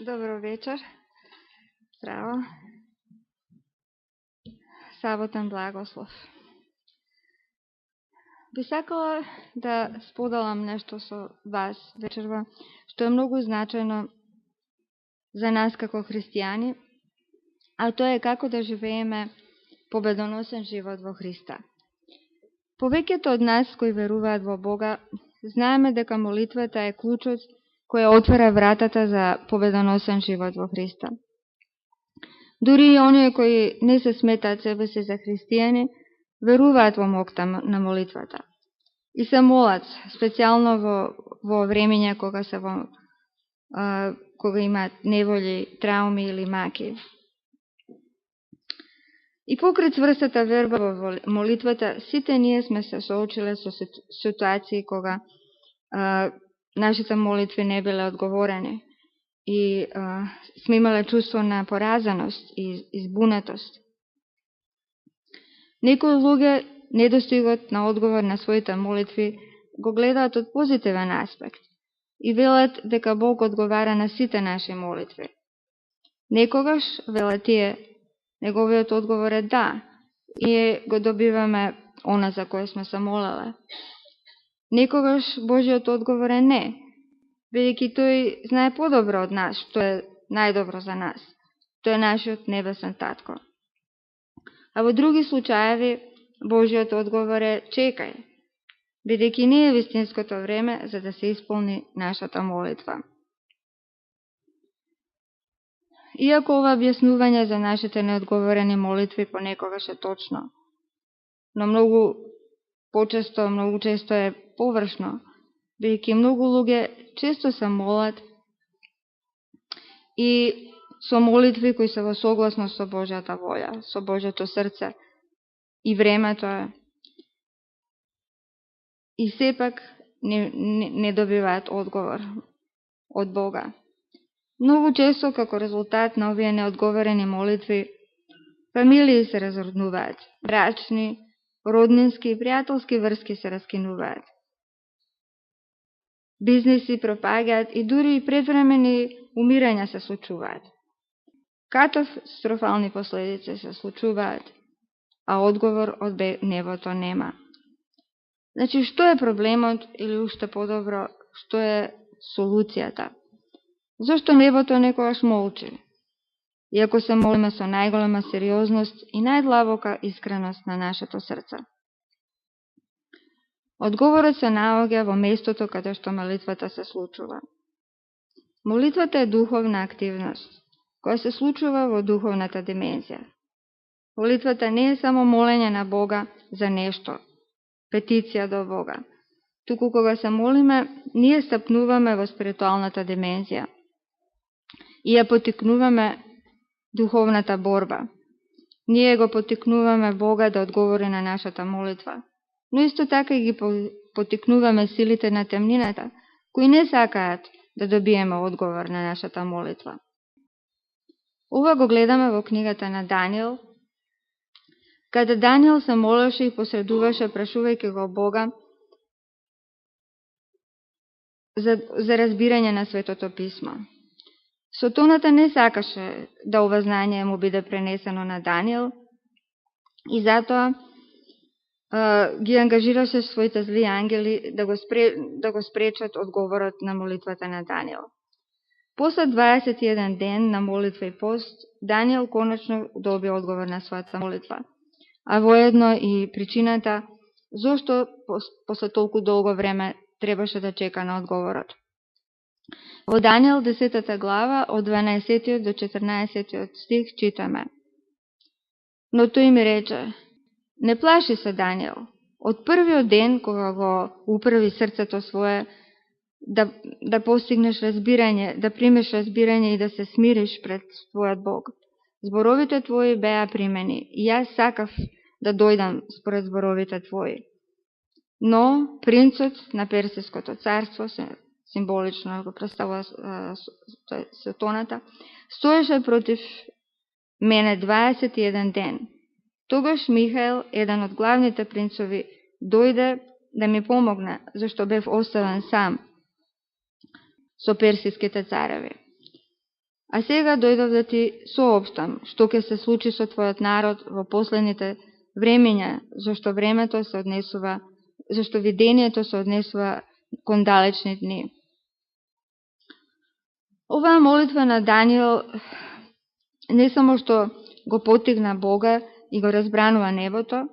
Добро вечер. Здраво. Саботен благослов. Би сакала да споделам нешто со вас вечерва, што е многу значајно за нас како христијани, а тоа е како да живееме победоносен живот во Христа. Повеќето од нас кои веруваат во Бога, знаеме дека молитвата е клучот која отвара вратата за победоносен живот во Христа. Дури и оние кои не се сметаат себе си за христијани, веруваат во моќта на молитвата. И се молат, специјално во времења кога имаат неволи, трауми или маки. И покрај цврстата верба во молитвата, сите ние сме се соочиле со ситуации кога нашите молитви не биле одговорени и сме имале чувство на поразеност и избунетост. Некои луѓе недостигот на одговор на своите молитви го гледаат од позитивен аспект и велат дека Бог одговара на сите наши молитви. Некогаш, велат тие, неговиот одговор е да, и го добиваме она за кое сме се молеле. Некогаш Божиот одговор е не, бидејќи тој знае подобро од нас, што е најдобро за нас. Тој е нашиот небесен татко. А во други случаеви, Божиот одговор е чекај, бидејќи не е вистинското време за да се исполни нашата молитва. Иако ова објаснување за нашите неодговорени молитви понекогаш е точно, но многу често е површно, бидејќи многу луѓе често се молат и со молитви кои се во согласност со Божјата волја, со Божјото срце и времето е. И сепак не добиваат одговор од Бога. Многу често, како резултат на овие неодговорени молитви, фамилии се разорнуваат, брачни, роднински и пријателски врски се раскинуваат. Бизниси пропаѓаат и дури и предвремени умирања се случуваат. Катастрофални последици се случуваат, а одговор од небото нема. Значи, што е проблемот или уште подобро, што е солуцијата? Зошто небото некогаш молчи? Иако се молиме со најголема сериозност и најдлабока искреност на нашето срце. Одговорот се наоѓа во местото каде што молитвата се случува. Молитвата е духовна активност, која се случува во духовната димензија. Молитвата не е само молење на Бога за нешто, петиција до Бога. Туку кога се молиме, ние стапнуваме во спиритуалната димензија и ја потикнуваме духовната борба. Ние го потикнуваме Бога да одговори на нашата молитва, но исто така и ги потикнуваме силите на темнината, кои не сакаат да добиеме одговор на нашата молитва. Ова го гледаме во книгата на Даниел, каде Даниел се молеше и посредуваше, прашувајќи го Бога за разбирање на Светото писмо. Сотоната не сакаше да ова знање му биде пренесено на Даниел и затоа ги ангажираше своите зли ангели да го спречат одговорот на молитвата на Даниел. После 21 ден на молитва и пост, Даниел конечно доби одговор на својата молитва, а воедно и причината зошто после толку долго време требаше да чека на одговорот. Во Даниел 10 глава од 12 до 14 стих читаме: Но тој ми рече: не плаши се, Даниел, од првиот ден кога го управи срцето свое да постигнеш разбирање, да примеш разбирање и да се смириш пред твојот Бог. Зборовите твои беа примени и јас сакав да дојдам според зборовите твои. Но принцот на Персиското царство, символично го представува Сотоната, стоеше против мене 21 ден. Тогаш Михаел, еден од главните принцови, дојде да ми помогне, зашто бев оставен сам со персиските цареви. А сега дојдов да ти соопштам што ќе се случи со твојот народ во последните времења, зашто видението се однесува кон далечни дни. Оваа молитва на Даниел не само што го поттикна Бога и го разбранува небото,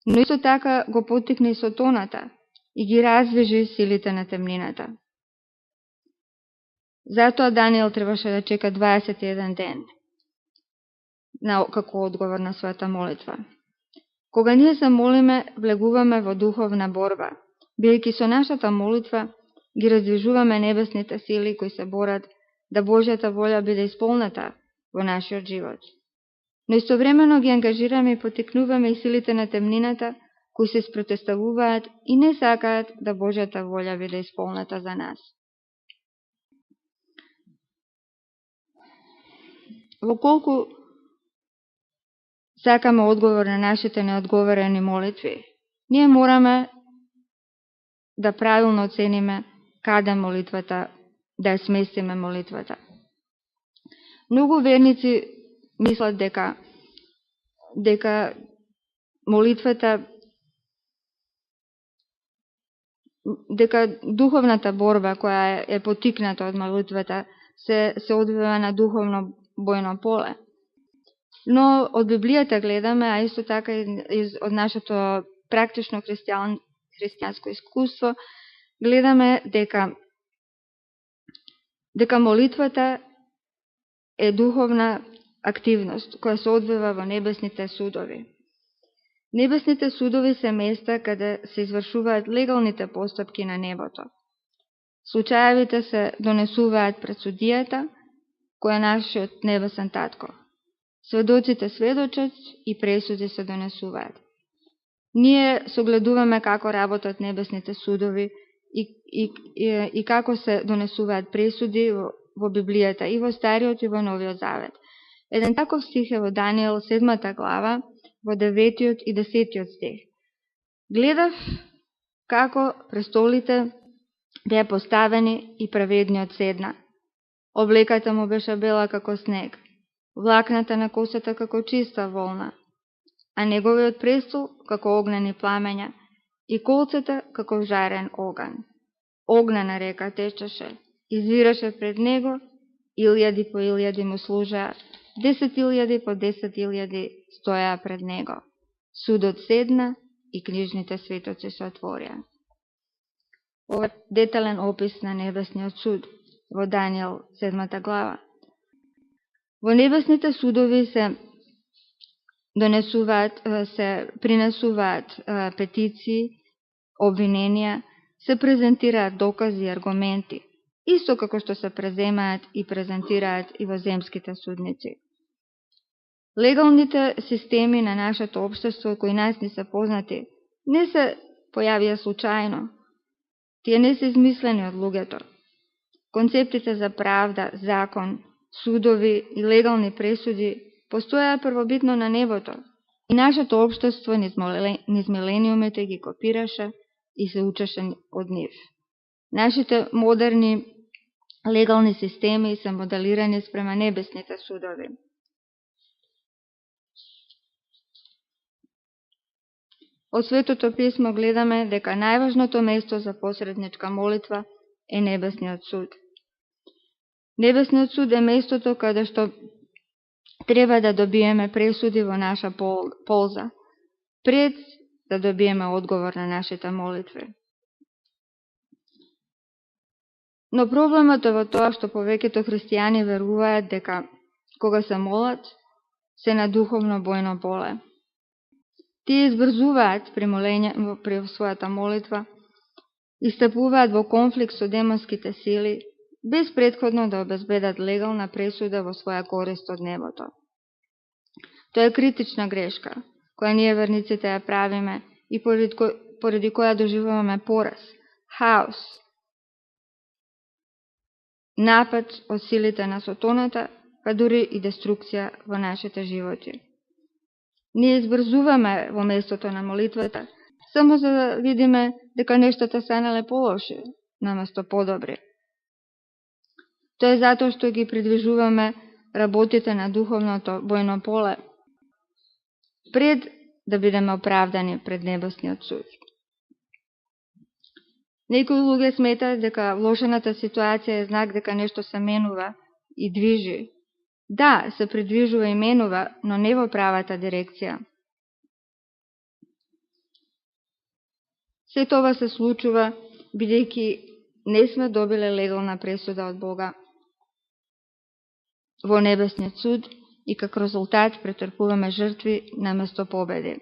но исто така го поттикна и сотоната и ги развежи силите на темнината. Затоа Даниел требаше да чека 21 ден како одговор на својата молитва. Кога ние се молиме, влегуваме во духовна борба, бидејќи со нашата молитва ги раздвижуваме небесните сили кои се борат да Божјата волја биде исполната во нашиот живот. Но истовремено ги ангажираме и поттикнуваме и силите на темнината кои се спротеставуваат и не сакаат да Божјата волја биде исполната за нас. Во колку сакаме одговор на нашите неодговорени молитви, ние мораме да правилно оцениме каде молитвата, да ја сместиме молитвата. Многу верници мислат дека молитвата, дека духовната борба која е поттикната од молитвата се одвива на духовно бојно поле. Но од Библијата гледаме, а исто така и од нашето практично христијанско искуство, гледаме дека молитвата е духовна активност која се одвива во небесните судови. Небесните судови се места каде се извршуваат легалните постапки на небото. Случаевите се донесуваат пред судијата, кој е нашиот небесен татко. Сведоците сведочат и пресуди се донесуваат. Ние согледуваме како работат небесните судови и како се донесуваат пресуди во Библијата и во Стариот и во Новиот Завет. Еден таков стих е во Даниел 7 глава, во 9 и 10 стих. Гледав како престолите беа поставени и праведниот седна. Облеката му беше бела како снег, влакната на косата како чиста волна, а неговиот престол како огнени пламења и колцата како жарен оган. Огнена река течеше, извираше пред него, илјади по илјади му служаа, 10.000 по 10.000 стоја пред него. Судот седна и книжните свитоци се отворија. Ова е детален опис на небесниот суд во Даниел 7 глава. Во небесните судови се принесуваат петиции, обвиненија, се презентираат докази и аргументи, исто како што се преземаат и презентираат и во земските судници. Легалните системи на нашето општество, кои нас не се познати, не се појавија случајно. Тие не се измислени од луѓето. Концептите за правда, закон, судови и легални пресуди постојаа првобитно на небото и нашето општество низ милениумите ги копираше и се учеше од нив. Нашите модерни легални системи се моделирани спрема небесните судови. Од Светото писмо гледаме дека најважното место за посредничка молитва е небесниот суд. Небесниот суд е местото каде што треба да добиеме пресуди во наша полза, пред да добиеме одговор на нашите молитви. Но проблемот е во тоа што повеќето христијани веруваат дека кога се молат, се на духовно бојно поле. Тие избрзуваат при својата молитва и стапуваат во конфликт со демонските сили, без претходно да обезбедат легална пресуда во своја корист од небото. Тоа е критична грешка, која ние верниците ја правиме и поради која доживуваме пораз, хаос, напад од силите на сотоната, па дури и деструкција во нашите животи. Ние избрзуваме во местото на молитвата, само за да видиме дека нештата станале полоши, наместо подобри. Тоа е затоа што ги придвижуваме работите на духовното бојно поле пред да бидеме оправдани пред небесниот суд. Некои луѓе сметаат дека вложената ситуација е знак дека нешто се менува и движи. Да, се придвижува и менува, но не во правата дирекција. Се тоа се случува бидејќи не сме добиле легална пресуда од Бога во небесниот суд и како резултат претрпуваме жртви наместо победи.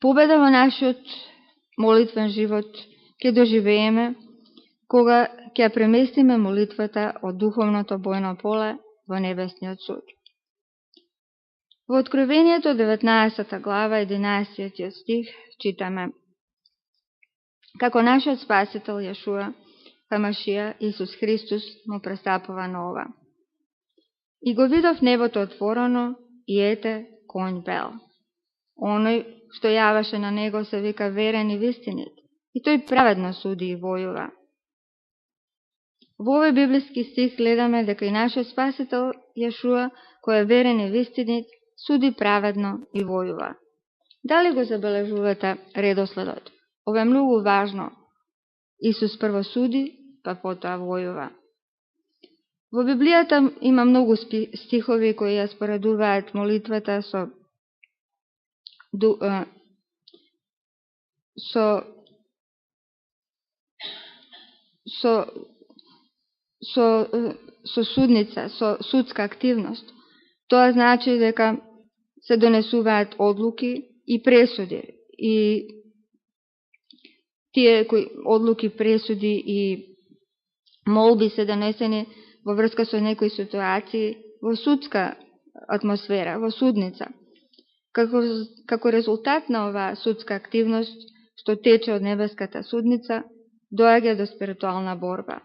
Победа во нашиот молитвен живот ќе доживееме кога ќе преместиме молитвата од духовното бојно поле во небесниот суд. Во Откровението 19 глава 11 стих читаме: како нашиот Спасител Јешуа Хамашија Исус Христос му престапува на ова. И го видов небото отворено и ете конј бел. Оној што јаваше на него се вика верен и вистинит, и тој праведно суди и војува. Во овој библиски стих гледаме дека и нашиот Спасител Јешуа, кој е верен и вистинит, суди праведно и војува. Дали го забележувате редоследот? Ова е многу важно. Исус прво суди, па потоа војува. Во Библијата има многу стихови кои ја споредуваат молитвата со судница, со судска активност. Тоа значи дека се донесуваат одлуки и пресуди. И тие кои одлуки, пресуди и молби се донесени во врска со некои ситуации во судска атмосфера, во судница. Како резултат на оваа судска активност што тече од небеската судница, доаѓа до спиритуална борба.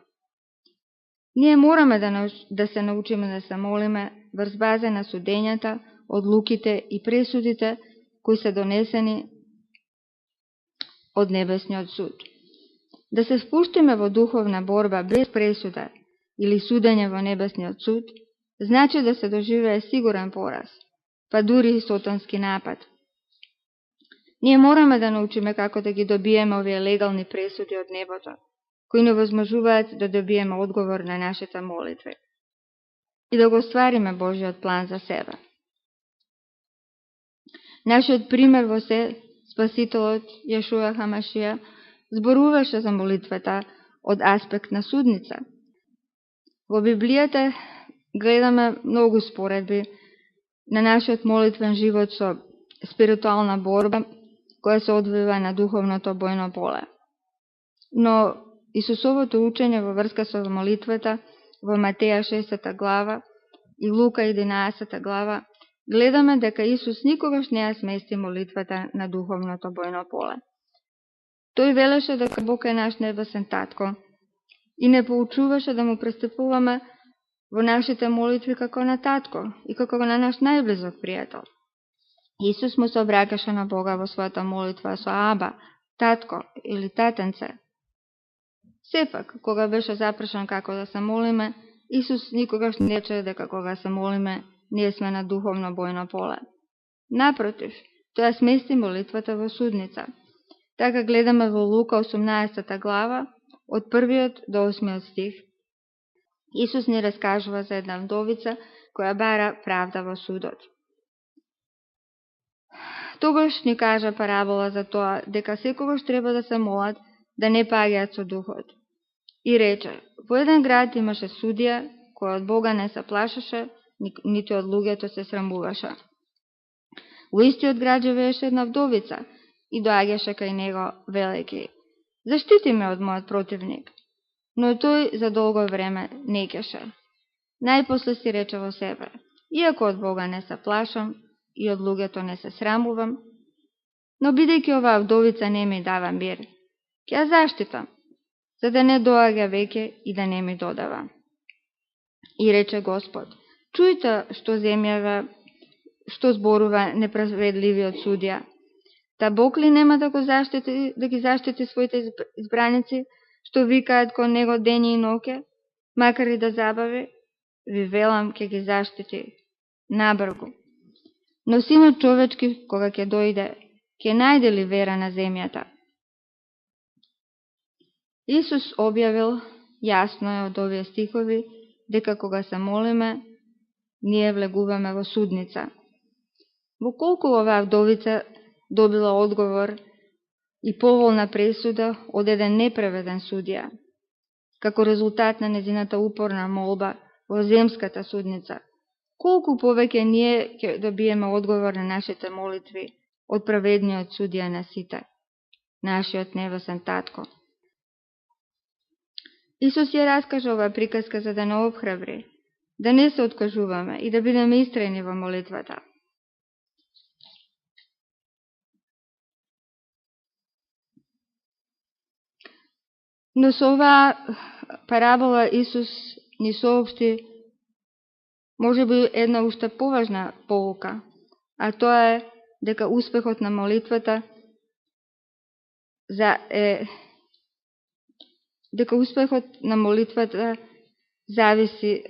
Ние мораме да се научиме да се молиме врз база на судењата, одлуките и пресудите кои се донесени од небесниот суд. Да се впуштиме во духовна борба без пресуда или судење во небесниот суд, значи да се доживее сигурен пораз, па дури и сатански напад. Ние мораме да научиме како да ги добиеме овие легални пресуди од небото, кои не возможуваат да добиеме одговор на нашите молитви и да го оствариме Божиот план за себе. Нашиот пример во се, Спасителот Јешуа Хамашија, зборуваше за молитвата од аспект на судница. Во Библијата гледаме многу споредби на нашиот молитвен живот со спиритуална борба која се одвива на духовното бојно поле. Но Исусовото учење во врска со молитвата во Матеја 6 глава и Лука 11 глава гледаме дека Исус никогаш не ја смести молитвата на духовното бојно поле. Тој велеше дека Бог е наш небесен татко и не поучуваше да му пристапуваме во нашите молитви како на татко и како на наш најблизок пријател. Исус му се обраќаше на Бога во својата молитва со Аба, татко или татенце. Сепак, кога беше запрашан како да се молиме, Исус никогаш не рече дека кога се молиме, ние сме на духовно бојно поле. Напротив, тоа смести молитвата во судница. Така гледаме во Лука 18 глава, од 1 до 8 стих. Исус ни раскажува за една вдовица која бара правда во судот. Тогаш ни кажа парабола за тоа дека секогаш треба да се молат да не паѓаат со духот. И рече, во еден град имаше судија кој од Бога не се плашеше, нити од луѓето се срамуваше. Во истиот град живееше една вдовица и доаѓаше кај него велејќи: заштити ме од мојот противник. Но тој за долго време не кеше. Најпосле си рече во себе: иако од Бога не се плашам и од луѓето не се срамувам, но бидејќи оваа вдовица не ми дава мир, ќе ја заштитам, за да не доаѓа веќе и да не ми додава. И рече Господ: чујте што земјава, што зборува неправедливиот судија. Та Бог ли нема да ги заштити своите избраници, што викаат кон него дење и ноќе? Макар и да забави, ви велам ќе ги заштити набргу. Но Синот човечки, кога ќе дојде, ќе најде ли вера на земјата? Исус објавил, јасно е од овие стихови, дека кога се молиме, ние влегуваме во судница. Во колку оваа вдовица добила одговор и поволна пресуда од еден неправеден судија, како резултат на незината упорна молба во земската судница, колку повеќе ние ќе добиеме одговор на нашите молитви од праведниот судија на сите, нашиот небесен татко. Исус ја раскажа оваа приказка за да не обхрабри, да не се откажуваме и да бидеме истрајни во молитвата. Но со оваа парабола Исус ни соопшти можеби една уште поважна поука, а тоа е дека успехот на молитвата зависи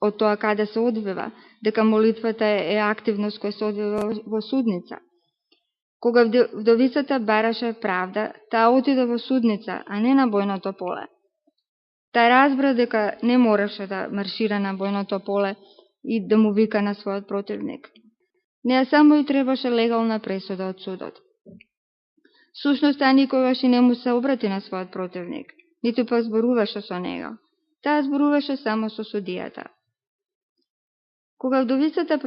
од тоа каде се одвива, дека молитвата е активност која се одвива во судница. Кога вдовицата бараше правда, таа отиде во судница, а не на бојното поле. Таа разбра дека не мораше да маршира на бојното поле и да му вика на својот противник. Неа само и требаше легална пресуда од судот. Сушност, таа никогаш и не му се обрати на својот противник, ниту пак зборуваше со него. Таа зборуваше само со судијата. Кога вдовицата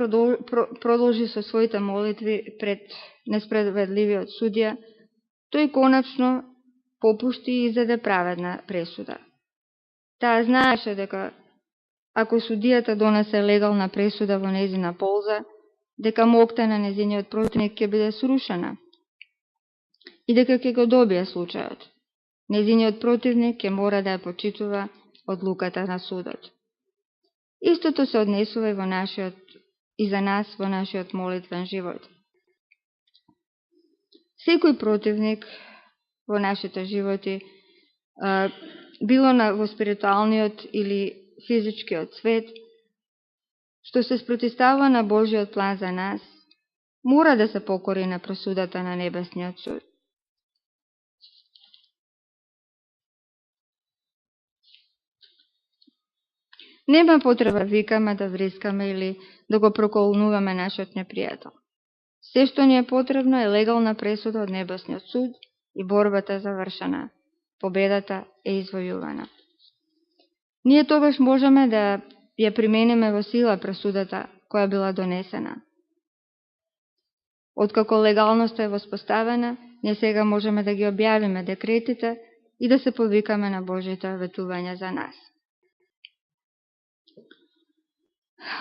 продолжи со своите молитви пред несправедливиот судија, тој конечно попушти и издаде праведна пресуда. Таа знаеше дека ако судијата донесе легална пресуда во незина полза, дека моќта на незиниот противник ќе биде срушена и дека ќе го добие случајот. Незиниот противник ќе мора да ја почитува одлуката на судот. Истото се однесува и за нас во нашиот молитвен живот. Секој противник во нашите животи, било во спиритуалниот или физичкиот свет, што се спротивстава на Божиот план за нас, мора да се покори на пресудата на Небесниот суд. Нема потреба викаме, да врискаме или да го проколнуваме нашиот непријател. Се што ни е потребно е легална пресуда од Небесниот суд и борбата е завршена. Победата е извојувана. Ние тогаш можеме да ја примениме во сила пресудата која била донесена. Откако легалноста е воспоставена, ние сега можеме да ги објавиме декретите и да се повикаме на Божите ветувања за нас.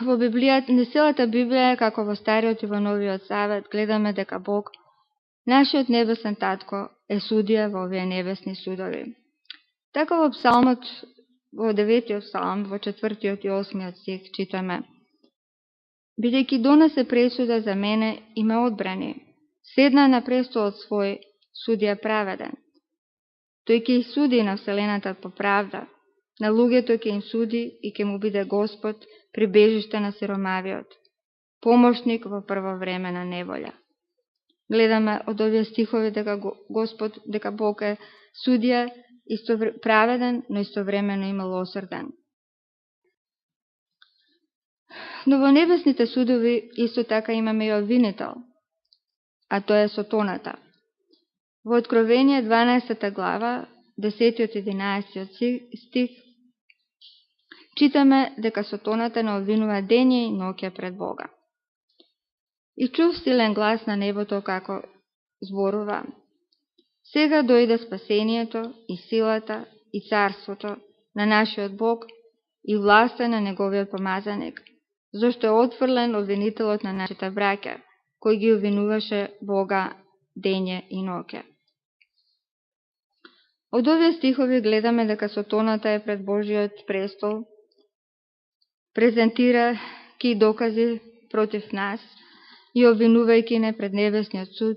Во Библијата, не целата Библија, како во Стариот и во Новиот Завет, гледаме дека Бог, нашиот небесен татко, е судија во овие небесни судови. Така во Псалмот, во 9-тиот псалм, во 4-тиот и 8-тиот стих читаме: бидејќи донесе пресуда за мене и ме одбрани, седна на престолот свој судија праведен. Тој ќе суди на вселената по правда, на луѓето ќе им суди и ќе му биде Господ, прибежиште на сиромавиот, помошник во прво време на неволја. Гледаме од овие стихови дека Бог е судија, праведен, но истовремено и милосрден. Но во небесните судови исто така имаме и обвинител, а тоа е Сотоната. Во Откровение 12 глава, 10-11 стих, читаме дека Сотоната не обвинува дење и ноќе пред Бога. И чув силен глас на небото како зборува: сега дојде спасението и силата и царството на нашиот Бог и власта на неговиот помазаник, зашто е отфрлен обвинителот на нашите браќа, кој ги обвинуваше Бога дење и ноќе. Од овие стихови гледаме дека Сотоната е пред Божиот престол, презентирајќи докази против нас и обвинувајќи не пред небесниот суд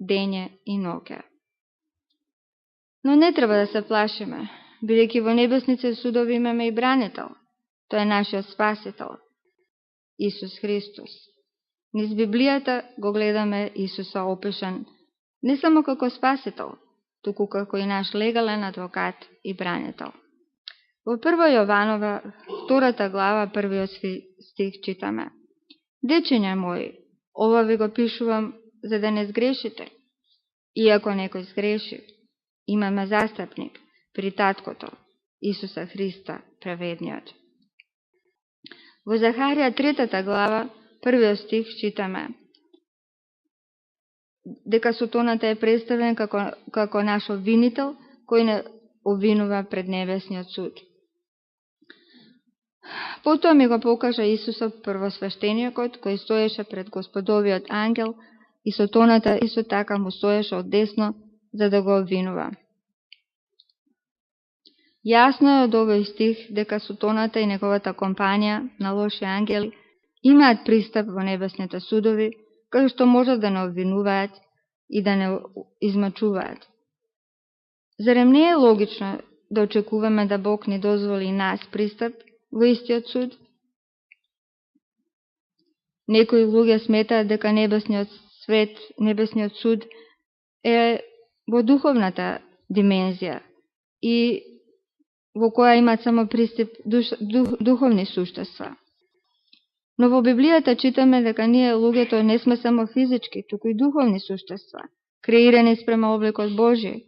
дење и ноќе. Но не треба да се плашиме. бидејќи во небесните судови имаме и бранител. Тој е нашиот спасител, Исус Христос. Низ Библијата го гледаме Исуса опишан не само како спасител, туку како и наш легален адвокат и бранител. Во 1 Јованова, 2 глава, 1 стих читаме: Дечиња мои, ова ви го пишувам за да не сгрешите. Иако некој сгреши, имаме застапник при Таткото, Исуса Христа, праведниот. Во Захарија 3 глава, 1 стих читаме дека Сотоната е представен како наш обвинител, кој не обвинува пред небесниот суд. Потоа ми го покажа Исусов првосвештеникот, кој стоеше пред Господовиот ангел, и Сотоната исто така му стоеше од десно за да го обвинува. Јасно е од овој стих дека Сотоната и неговата компанија на лоши ангели имаат пристап во небесните судови, кај што можат да не обвинуваат и да не измачуваат. Зарем не е логично да очекуваме да Бог ни дозволи и нас пристап во истиот суд? Некои луѓе сметаат дека небесниот свет, небесниот суд е во духовната димензија и во која имаат само пристап духовни суштества. Но во Библијата читаме дека ние луѓето не сме само физички, туку и духовни суштества, креирани спрема обликот Божи,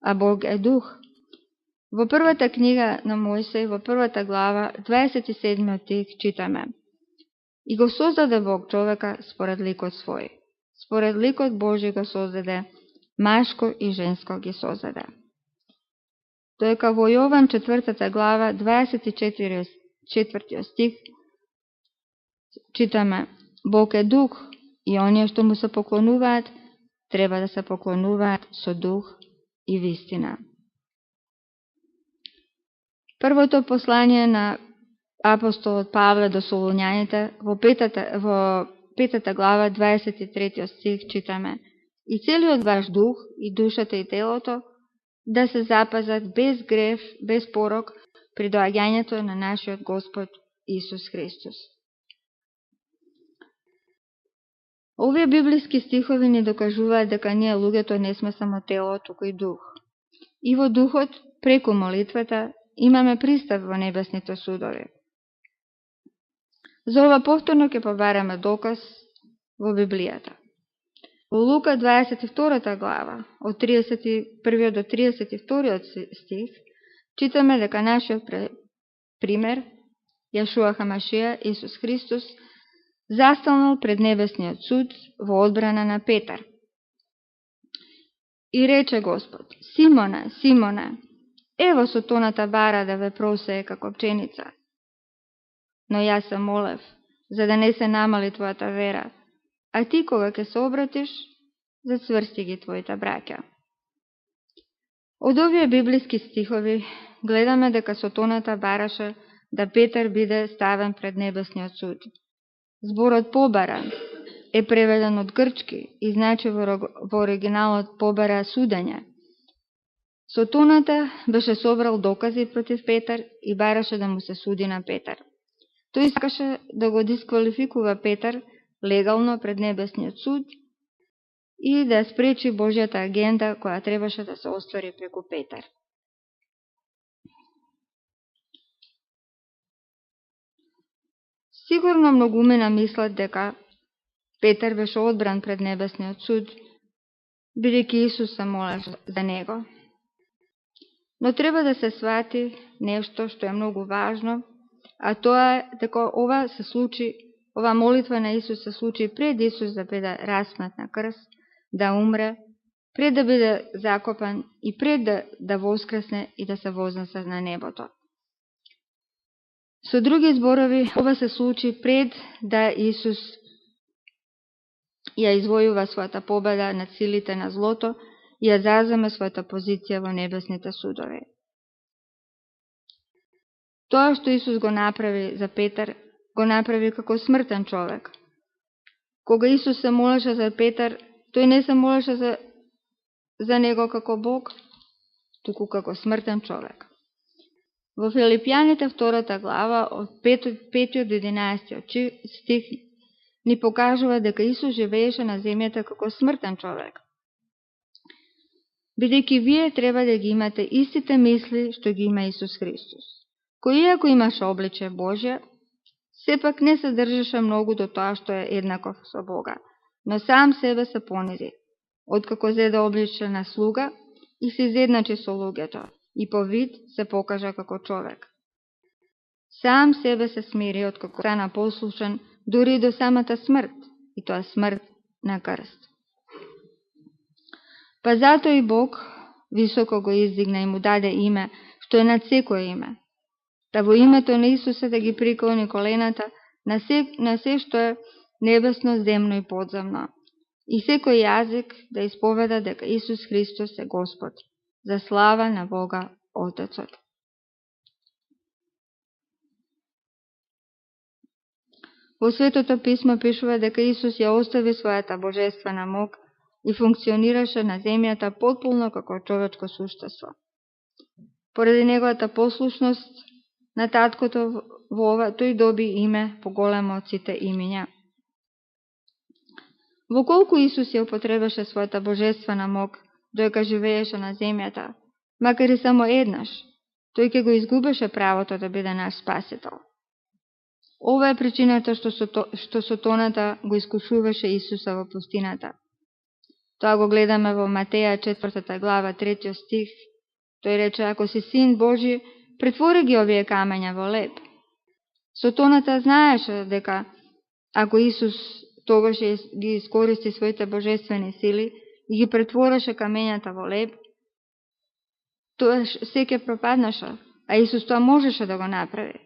а Бог е дух. Во првата книга на Мојсеј, во 1 глава, 27 стих читаме: И го создаде Бог човека според ликот свој. Според ликот Божи го создаде, машко и женско ги создаде. Тоека во Јован 4 глава, 24 стих читаме: Бог е дух и оние што му се поклонуваат, треба да се поклонуваат со дух и вистина. Првото послание на апостолот Павле до Солуњаните во 5 глава 23 стих читаме: И целиот ваш дух, и душата и телото да се запазат без грев, без порок при доаѓањето на нашиот Господ Исус Христос. Овие библиски стихови ни докажуваат дека ние луѓето не сме само тело, туку и дух. И во духот, преку молитвата, имаме пристап во небесните судови. За ова повторно ќе побараме доказ во Библијата. Во Лука 22 глава, од 31 до 32 стих, читаме дека нашиот пример, Јешуа Хамашија, Исус Христос, застанал пред небесниот суд во одбрана на Петар. И рече Господ: Симоне, Симоне, ево Сотоната бара да ве просее како пченица. Но јас се молев, за да не се намали твојата вера, а ти кога ќе се обратиш, зацврсти ги твоите браќа. Од овие библиски стихови гледаме дека Сотоната бараше да Петар биде ставен пред небесниот суд. Зборот побара е преведен од грчки и значи во оригиналот побара судење. Сотоната беше собрал докази против Петар и бараше да му се суди на Петар. Тој сакаше да го дисквалификува Петар легално пред небесниот суд и да спречи Божјата агенда која требаше да се оствари преку Петар. Сигурно многумина мислат дека Петар беше одбран пред небесниот суд, бидејќи Исус се молеше за него. Но треба да се свати нешто што е многу важно, а тоа е дека ова молитва на Исус се случи пред Исус да биде распнат на крст, да умре, пред да биде закопан и пред да воскресне и да се вознесе на небото. Со други зборови, ова се случи пред да Исус ја извојува својата победа над силите на злото и ја заземе својата позиција во небесните судови. Тоа што Исус го направи за Петар, го направи како смртен човек. Кога Исус се молеше за Петар, тој не се молеше за него како Бог, туку како смртен човек. Во Филипјаните 2 глава од 5 до 11 стих ни покажува дека Исус живееше на земјата како смртен човек. Бидејќи вие треба да ги имате истите мисли што ги има Исус Христос, кој иако имаше обличе Божје, сепак не се држеше многу до тоа што е еднаков со Бога, но сам себе се понизи, откако зеде обличе на слуга и се изедначи со луѓето, и по вид се покажа како човек. Сам себе се смири, откако стана послушен дури до самата смрт, и тоа смрт на крст. Па затоа и Бог високо го издигна и му даде име, што е над секое име, да во името на Исуса да ги преклони колената на се што е небесно, земно и подземно, и секој јазик да исповеда дека Исус Христос е Господ, за слава на Бога Отецот. Во Светото писмо пишува дека Исус ја остави својата божествена мок и функционираше на земјата потполно како човечко суштество. Поради неговата послушност на таткото во ова, тој доби име поголемо од сите имиња. Во колку Исус ја употребеше својата божествена мок, доека живееше на земјата, макар и само еднаш, тој ќе го изгубеше правото да биде наш спасител. Ова е причината што Сотоната го искушуваше Исуса во пустината. Тоа го гледаме во Матеја 4 глава 3 стих. Тој рече: ако си син Божи, претвори ги овие камења во леб. Сотоната знаеше дека ако Исус тогаш ги искористи своите божествени сили и ги претвореше камењата во леб, тоа се ќе пропаднаше, а Исус тоа можеше да го направи.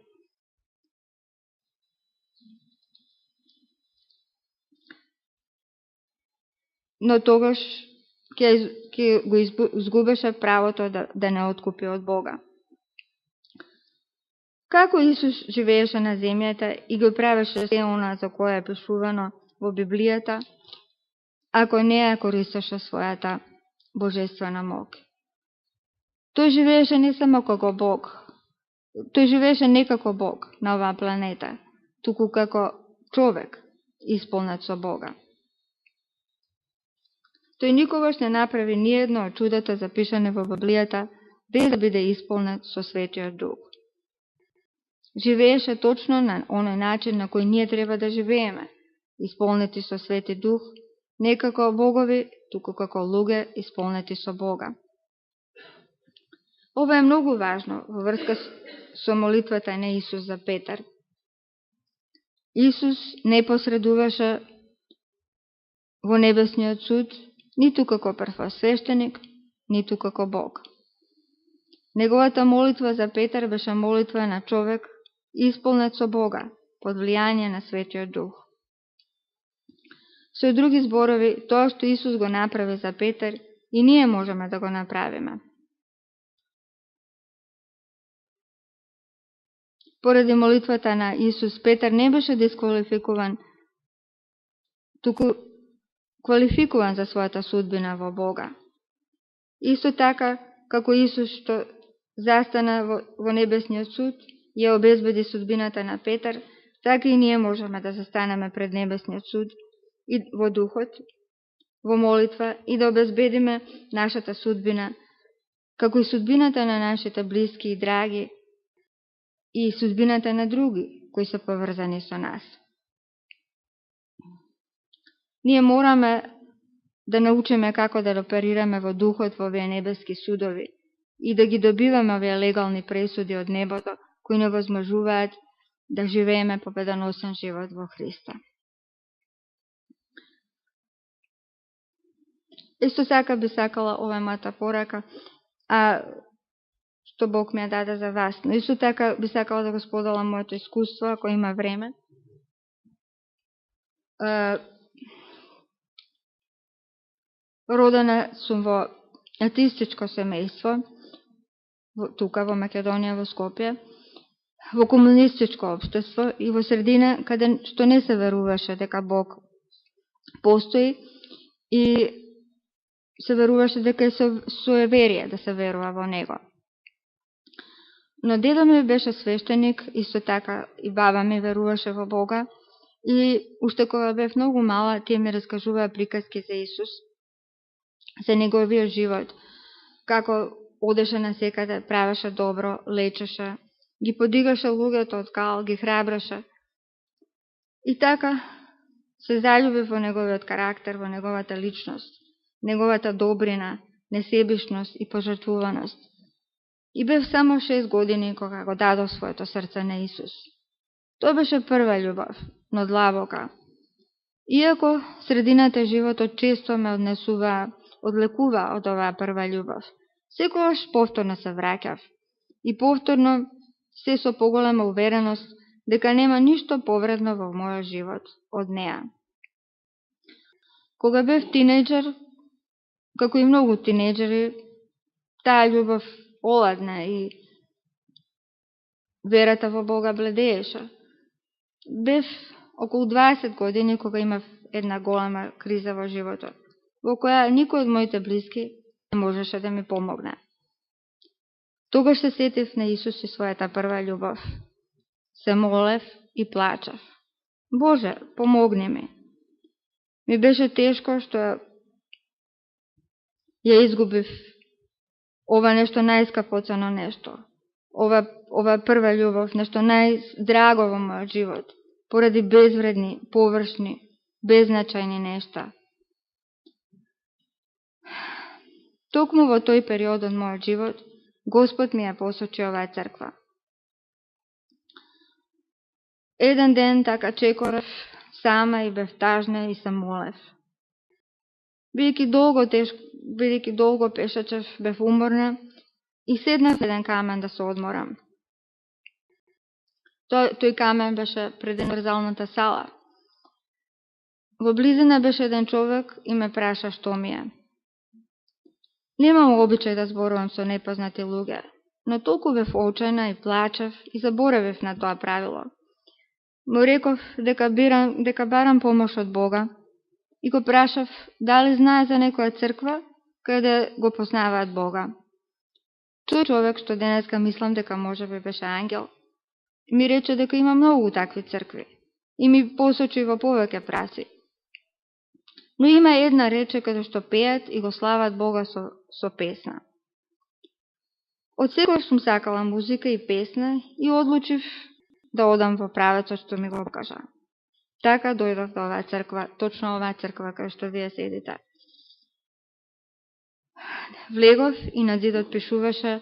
Но тогаш ќе го изгубеше правото да не откупи од Бога. Како Исус живееше на земјата и го правеше се она за кое е пишувано во Библијата, ако не ја користеше својата божествена мок? Тој живееше не само како Бог, тој живееше не како Бог на оваа планета, туку како човек исполнет со Бога. Тој никогаш не направи ниедно од чудата запишане во Библијата без да биде исполнет со Светиот Дух. Живееше точно на оној начин на кој ние треба да живееме, исполнети со Свети Дух, не како богови, туку како луѓе исполнети со Бога. Ова е многу важно во врска со молитвата на Исус за Петар. Исус не посредуваше во небесниот суд, ниту како првосвештеник, ниту како Бог. Неговата молитва за Петар беше молитва на човек исполнет со Бога, под влијание на Светиот Дух. Со други зборови, тоа што Исус го направи за Петар, и ние можеме да го направиме. Поради молитвата на Исус, Петар не беше дисквалификуван, туку квалификуван за својата судбина во Бога. Исто така, како Исус што застана во небесниот суд, ја обезбеди судбината на Петар, така и ние можеме да застанеме пред небесниот суд и во духот, во молитва и да обезбедиме нашата судбина, како и судбината на нашите блиски и драги и судбината на други кои се поврзани со нас. Ние мораме да научиме како да оперираме во духот во овие небески судови и да ги добиваме овие легални пресуди од небото, кои не возможуваат да живееме победоносен живот во Христа. Исто така би сакала ова мојата порака, што Бог ми ја даде за вас. Но исто така би сакала да го споделам моето искуство, ако има време. Родена сум во атеистичко семејство, тука во Македонија, во Скопје, во комунистичко општество и во средина каде што не се веруваше дека Бог постои и се веруваше дека е соеверие да се верува во Него. Но дедо ми беше свештеник, исто така и баба ми веруваше во Бога. И уште кога бев многу мала, тие ми раскажуваа приказки за Исус, за неговиот живот, како одеше на секаде, правеше добро, лечеше, ги подигаше луѓето од кал, ги храбраше. И така се заљубив во неговиот карактер, во неговата личност, неговата добрина, несебишност и пожртвуваност. И бев само 6 години кога го дадов своето срце на Исус. Тоа беше прва љубов, но длабока. Иако средината животот често ме одлекува од оваа прва љубов, секогаш повторно се враќав и повторно се со поголема увереност дека нема ништо повредно во мојот живот од неа. Кога бев тинејџер, како и многу тинејџери, таа љубов оладна и верата во Бога бледееше. Бев околу 20 години кога имав една голема криза во животот, во која никој од моите блиски не можеше да ми помогне. Тогаш се сетив на Исус и својата прва љубов. Се молев и плачев. Боже, помогни ми. Ми беше тешко што ја изгубив ова нешто најскапоцено нешто. Ова прва љубов, нешто најдраго во мојот живот, поради безвредни, површни, беззначајни нешта. Токму во тој период од мојот живот, Господ ми ја посочи оваа црква. Еден ден така чекорев сама и бев тажна и се молев. Бидејќи долго пешачев, бев уморна и седнав еден камен да се одморам. Тој камен беше пред универзалната сала. Во близина беше еден човек и ме праша што ми е. Немам обичај да зборувам со непознати луѓе, но толку бев очајна и плачев и заборавив на тоа правило. Му реков дека барам помош од Бога и го прашав дали знае за некоја црква каде го познаваат Бога. Тој човек, што денеска мислам дека можеби беше ангел, ми рече дека има многу такви цркви и ми посочи во повеќе праси. Но има една рече каде што пеат и го слават Бога со песна. Од секој сум сакала музика и песна и одлучив да одам во правецот што ми го покажа. Така дојдов до оваа црква, точно оваа црква кај што вие седите. Влегов и на зидот пишуваше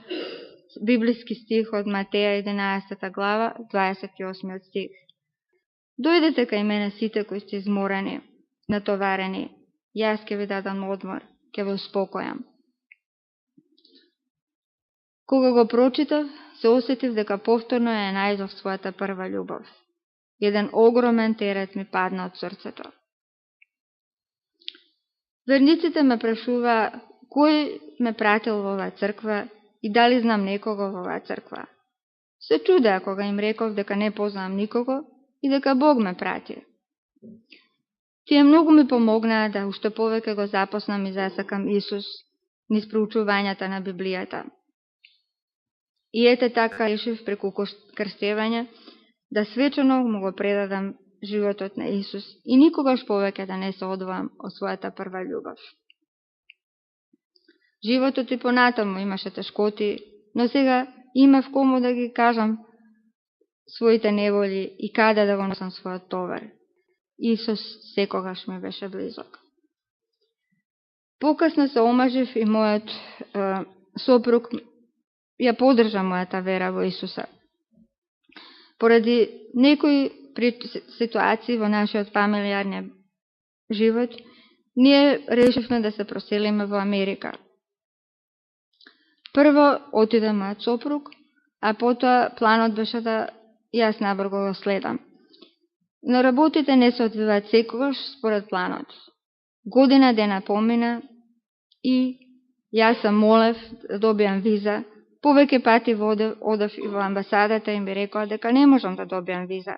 библиски стих од Матеја 11 глава, 28 стих. Дојдете кај мене сите кои сте изморени, натоварени, јас ќе ви дадам одмор, ќе ве успокојам. Кога го прочитав, се осетив дека повторно ја најдов својата прва љубов. Еден огромен терет ми падна од срцето. Верниците ме прашува кој ме пратил во оваа црква и дали знам некого во оваа црква. Се чудеа кога им реков дека не познавам никого и дека Бог ме прати. Тие многу ми помогнаа да уште повеќе го запознам и засакам Исус низ проучувањата на Библијата. И ете така решив преку крстевање да свечено му го предадам животот на Исус и никогаш повеќе да не се одвоам од својата прва љубов. Животот и понатаму имаше тешкоти, но сега имав кому да ги кажам своите неволи и каде да го носам својот товар. Исус секогаш ми беше близок. Покасно се омажив и мојот сопруг ја поддржа мојата вера во Исуса. Поради некои ситуации во нашиот фамилијарниот живот, ние решивме да се проселиме во Америка. Прво отиде мојот сопруг, а потоа планот беше да јас набрзо го следам. Но работите не се одвиваат секогаш според планот. Година дена помина и јас се молев да добијам виза. Повеќе пати одев и во амбасадата и ми рекоа дека не можам да добијам виза.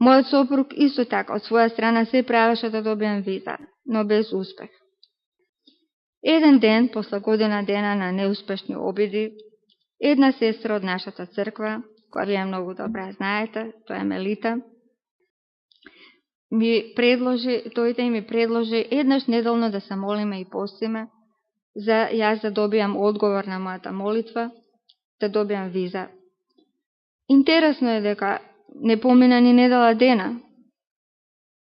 Мојот сопруг исто така од своја страна се правеше да добијам виза, но без успех. Еден ден, после година дена на неуспешни обиди, Една сестра од нашата црква, која вие многу добра знаете, тоа е Мелита, ми предложи еднаш неделно да се молиме и постиме, за јас да добијам одговор на мојата молитва, да добијам виза. Интересно е дека не помина ни недела дена,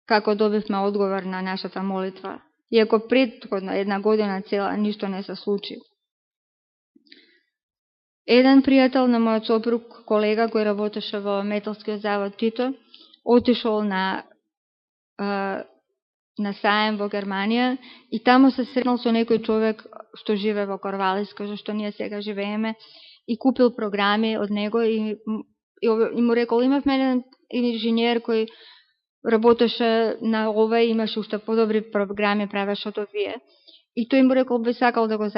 како добивме одговор на нашата молитва, иако претходно една година цела ништо не се случи. Еден пријател на мојот сопруг, колега кој работеше во металскиот завод Тито, отишол на саем во Германија и таму се сретнал со некој човек што живе во Корвалис, зашто ние сега живееме, и купил програми од него и му рекол, имавме еден инженер кој работеше на ова и имаше уште подобри програми, правеше од овие. И тој му рекол, би сакал да го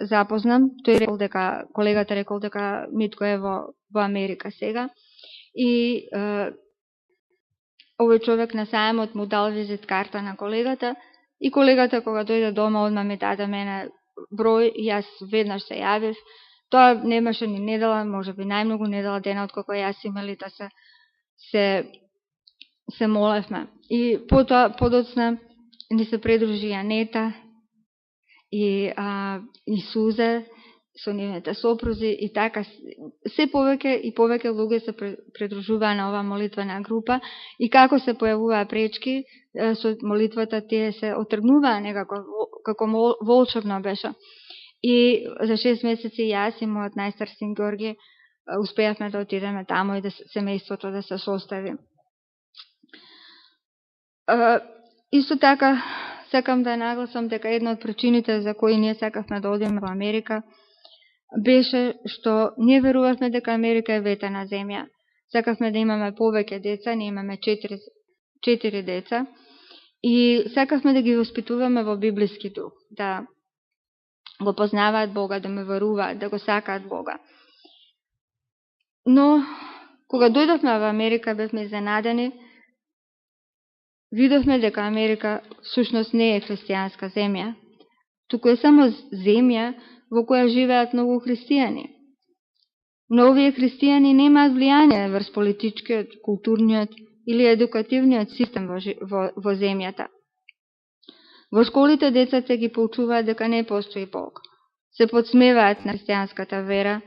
запознам. Тој рекол дека, колегата рекол дека Митко е во Америка сега. И овој човек на саемот му дал визит карта на колегата и колегата кога дојде дома одма ми даде мене број и јас веднаш се јавив. Тоа немаше ни недела, може би најмногу недела дена откако јас и Мелита се молевме. И подоцна ни се придружи Јанета и Сузе со нивните сопрузи и така се повеќе и повеќе луѓе се придружуваа на оваа молитвена група и како се појавуваа пречки со молитвата, тие се отргнуваа некако како волшебно беше. И за 6 месеци јас и мојот најстар син Георги успеавме да отидеме таму и да семејството да се состави. Исто така сакам да нагласам дека една од причините за кои ние сакавме да одиме во Америка беше што ние верувавме дека Америка е ветена земја. Сакавме да имаме повеќе деца, ние имаме 4 деца и сакавме да ги воспитуваме во библиски дух, да го познаваат Бога, да ме веруваат, да го сакаат Бога. Но кога дојдовме во Америка бевме изненадени, видовме дека Америка всушност не е христијанска земја, туку е само земја во која живеат многу христијани. Но овие христијани немаат влијание врз политичкиот, културниот или едукативниот систем во земјата. Во школите децата ги поучуваат дека не постои Бог. Се подсмеваат на христијанската вера,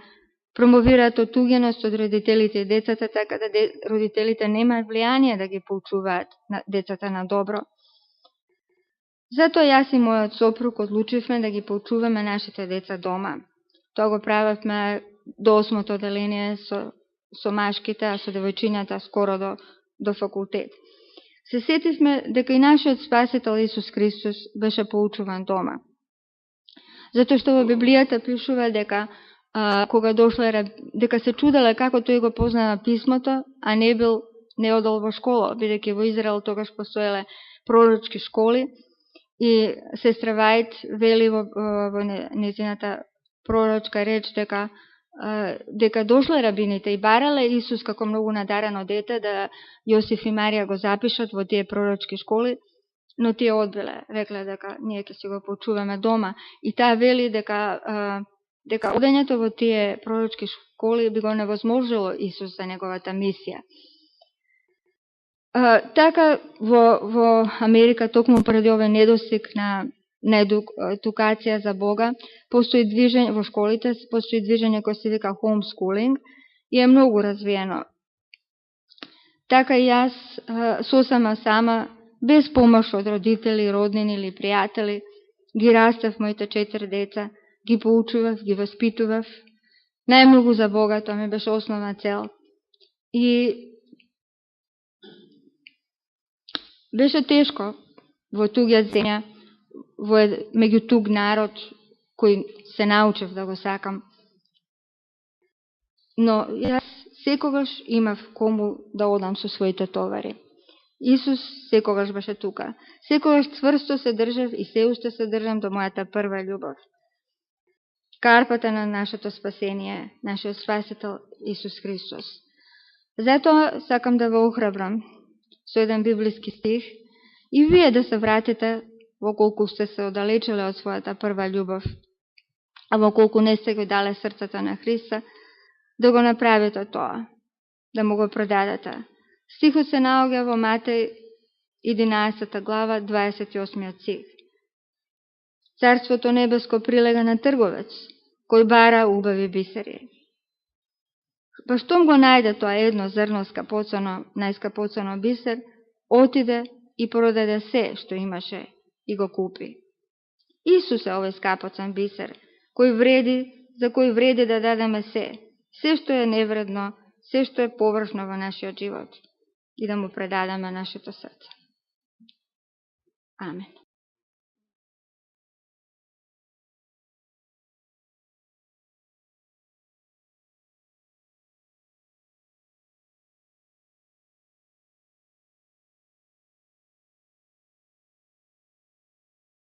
промовираат отуѓеност од родителите и децата, така да родителите немаат влијание да ги поучуваат на децата на добро. Затоа јас и мојот сопруг одлучивме да ги поучуваме нашите деца дома. Тоа го правевме до 8-то оделение со машките, а со девојчињата скоро до факултет. Се сетивме дека и нашиот Спасител Исус Христос беше поучуван дома. Затоа што во Библијата пишува дека кога дошле, дека се чуделе како тој го познава писмото, а не одел во школа, бидејќи во Израел тогаш постоеле пророчки школи и сестра Вајт вели во незината пророчка реч дека дошле рабините и барале Исус како многу надарено дете да Јосиф и Марија го запишат во тие пророчки школи, но тие одбиле, рекле дека ние ќе си го поучуваме дома. И таа вели дека одењето во тие пророчки школи би го невозможило Исус за неговата мисија. Така во Америка, токму поради овој недостиг на едукација за Бога, постои движење во школите, постои движење кој се вика homeschooling и е многу развиено. Така и јас сама, без помош од родители, роднини или пријатели, ги растев моите 4 деца, ги поучував, ги воспитував. Најмногу за Бога, тоа ми беше основна цел. И беше тешко во туѓа земја, меѓу туг народ, кој се научив да го сакам. Но јас секогаш имав кому да одам со своите товари. Исус секогаш беше тука. Секогаш цврсто се држав и се уште се држам до мојата прва љубов. Карпата на нашето спасение, нашиот Спасител Исус Христос. Затоа сакам да ве охрабрам со еден библиски стих и вие да се вратите во колку сте се оддалечеле од својата прва љубов. ама колку не сте го дале срцето на Христа, да го направите тоа, да му го продадете. Стихот се наоѓа во Матеј 11 глава, 28 стих. Царството небеско прилега на трговец, кој бара убави бисери. Па штом го најде тоа едно зрно скапоцено, најскапоцено бисер, отиде и продаде се што имаше и го купи. Исус е овој скапоцен бисер, за кој вреди да дадеме се што е невредно, се што е површно во нашиот живот и да му предадеме нашето срце. Амен.